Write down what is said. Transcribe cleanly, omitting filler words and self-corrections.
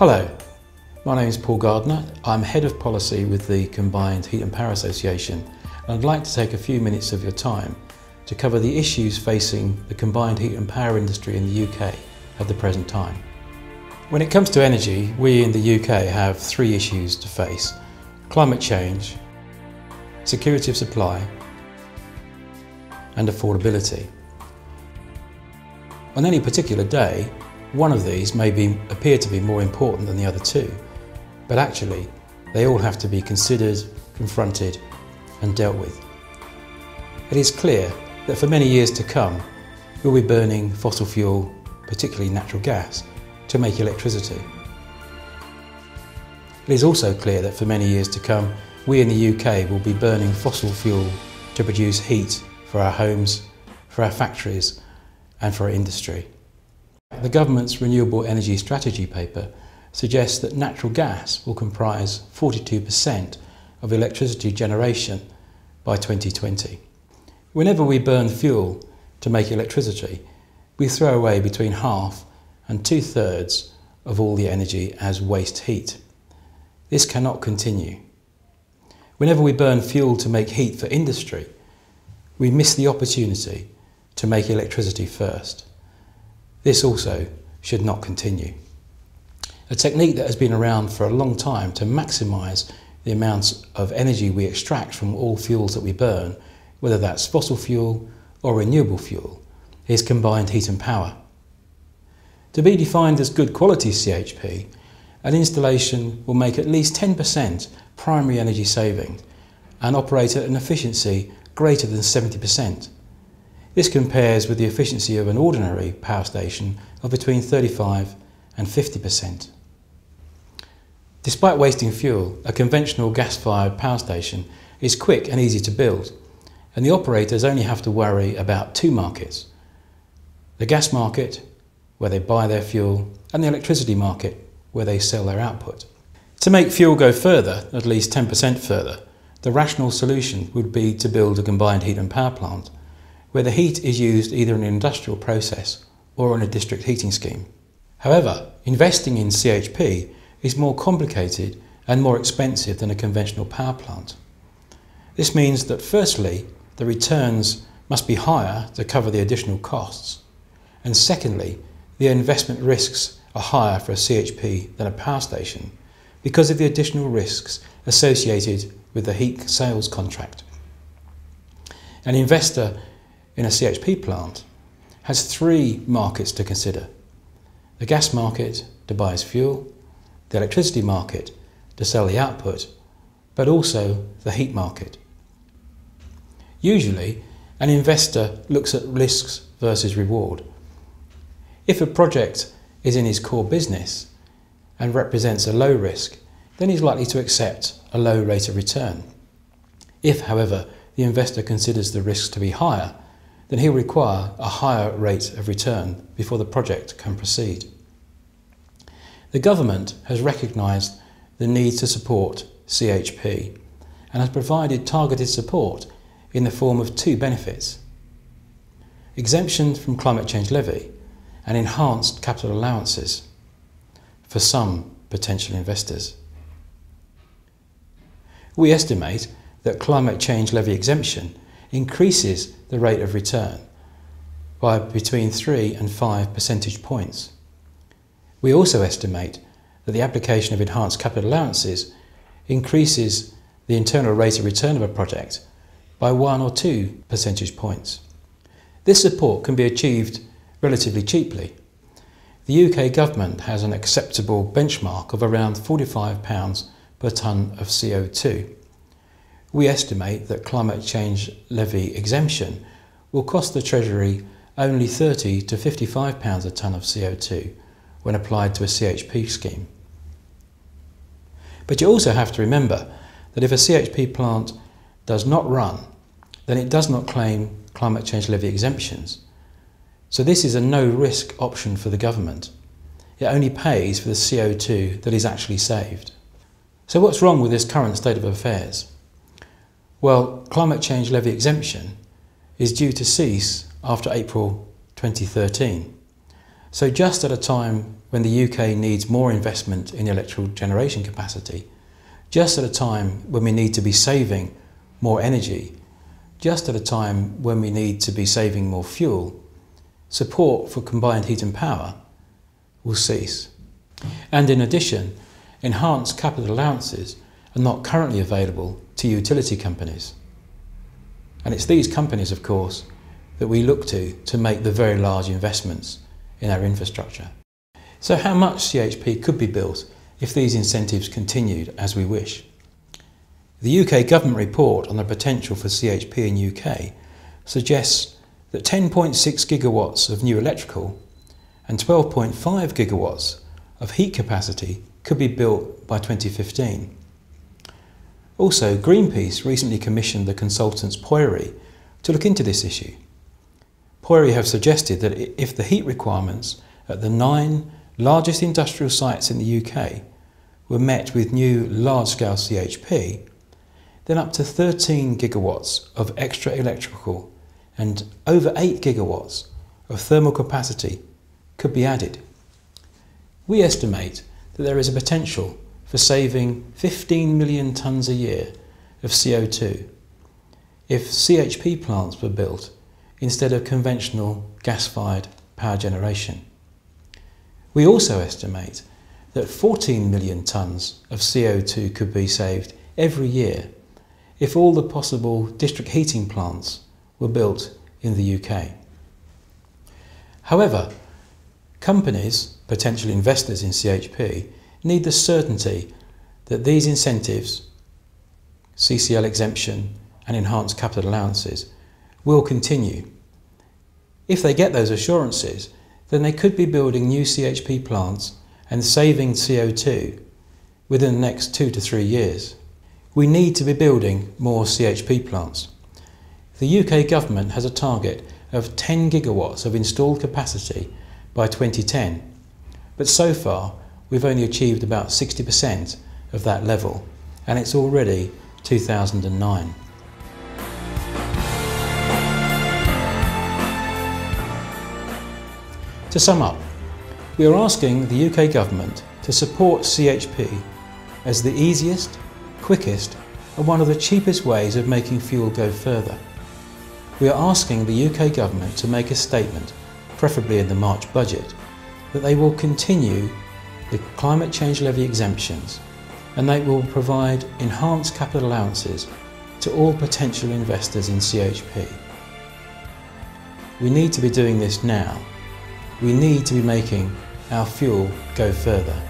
Hello, my name is Paul Gardiner. I'm Head of Policy with the Combined Heat and Power Association, and I'd like to take a few minutes of your time to cover the issues facing the combined heat and power industry in the UK at the present time. When it comes to energy, we in the UK have three issues to face: climate change, security of supply, and affordability. On any particular day, one of these may appear to be more important than the other two, but actually they all have to be considered, confronted and dealt with. It is clear that for many years to come we'll be burning fossil fuel, particularly natural gas, to make electricity. It is also clear that for many years to come we in the UK will be burning fossil fuel to produce heat for our homes, for our factories and for our industry. The government's Renewable Energy Strategy paper suggests that natural gas will comprise 42% of electricity generation by 2020. Whenever we burn fuel to make electricity, we throw away between half and 2/3 of all the energy as waste heat. This cannot continue. Whenever we burn fuel to make heat for industry, we miss the opportunity to make electricity first. This also should not continue. A technique that has been around for a long time to maximise the amounts of energy we extract from all fuels that we burn, whether that's fossil fuel or renewable fuel, is combined heat and power. To be defined as good quality CHP, an installation will make at least 10% primary energy saving and operate at an efficiency greater than 70%. This compares with the efficiency of an ordinary power station of between 35 and 50%. Despite wasting fuel, a conventional gas-fired power station is quick and easy to build, and the operators only have to worry about two markets: the gas market, where they buy their fuel, and the electricity market, where they sell their output. To make fuel go further, at least 10% further, the rational solution would be to build a combined heat and power plant, where the heat is used either in an industrial process or in a district heating scheme. However, investing in CHP is more complicated and more expensive than a conventional power plant. This means that firstly, the returns must be higher to cover the additional costs, and secondly, the investment risks are higher for a CHP than a power station because of the additional risks associated with the heat sales contract. An investor in a CHP plant has three markets to consider: the gas market to buy his fuel, the electricity market to sell the output, but also the heat market. Usually, an investor looks at risks versus reward. If a project is in his core business and represents a low risk, then he's likely to accept a low rate of return. If, however, the investor considers the risks to be higher, then he'll require a higher rate of return before the project can proceed. The government has recognised the need to support CHP and has provided targeted support in the form of two benefits: exemption from climate change levy and enhanced capital allowances for some potential investors. We estimate that climate change levy exemption increases the rate of return by between 3 and 5 percentage points. We also estimate that the application of enhanced capital allowances increases the internal rate of return of a project by 1 or 2 percentage points. This support can be achieved relatively cheaply. The UK government has an acceptable benchmark of around £45 per tonne of CO2. We estimate that climate change levy exemption will cost the Treasury only £30 to £55 a tonne of CO2 when applied to a CHP scheme. But you also have to remember that if a CHP plant does not run, then it does not claim climate change levy exemptions. So this is a no-risk option for the government. It only pays for the CO2 that is actually saved. So what's wrong with this current state of affairs? Well, climate change levy exemption is due to cease after April 2013. So just at a time when the UK needs more investment in electrical generation capacity, just at a time when we need to be saving more energy, just at a time when we need to be saving more fuel, support for combined heat and power will cease. And in addition, enhanced capital allowances are not currently available to utility companies. And it's these companies, of course, that we look to make the very large investments in our infrastructure. So how much CHP could be built if these incentives continued as we wish? The UK government report on the potential for CHP in UK suggests that 10.6 gigawatts of new electrical and 12.5 gigawatts of heat capacity could be built by 2015. Also, Greenpeace recently commissioned the consultants Poiri to look into this issue. Poiri have suggested that if the heat requirements at the 9 largest industrial sites in the UK were met with new large-scale CHP, then up to 13 gigawatts of extra electrical and over 8 gigawatts of thermal capacity could be added. We estimate that there is a potential for saving 15 million tonnes a year of CO2 if CHP plants were built instead of conventional gas-fired power generation. We also estimate that 14 million tonnes of CO2 could be saved every year if all the possible district heating plants were built in the UK. However, companies, potential investors in CHP, need the certainty that these incentives, CCL exemption and enhanced capital allowances, will continue. If they get those assurances, then they could be building new CHP plants and saving CO2 within the next 2 to 3 years. We need to be building more CHP plants. The UK government has a target of 10 gigawatts of installed capacity by 2010, but so far we've only achieved about 60% of that level, and it's already 2009. To sum up, we are asking the UK government to support CHP as the easiest, quickest and one of the cheapest ways of making fuel go further. We are asking the UK government to make a statement, preferably in the March budget, that they will continue the climate change levy exemptions and they will provide enhanced capital allowances to all potential investors in CHP. We need to be doing this now. We need to be making our fuel go further.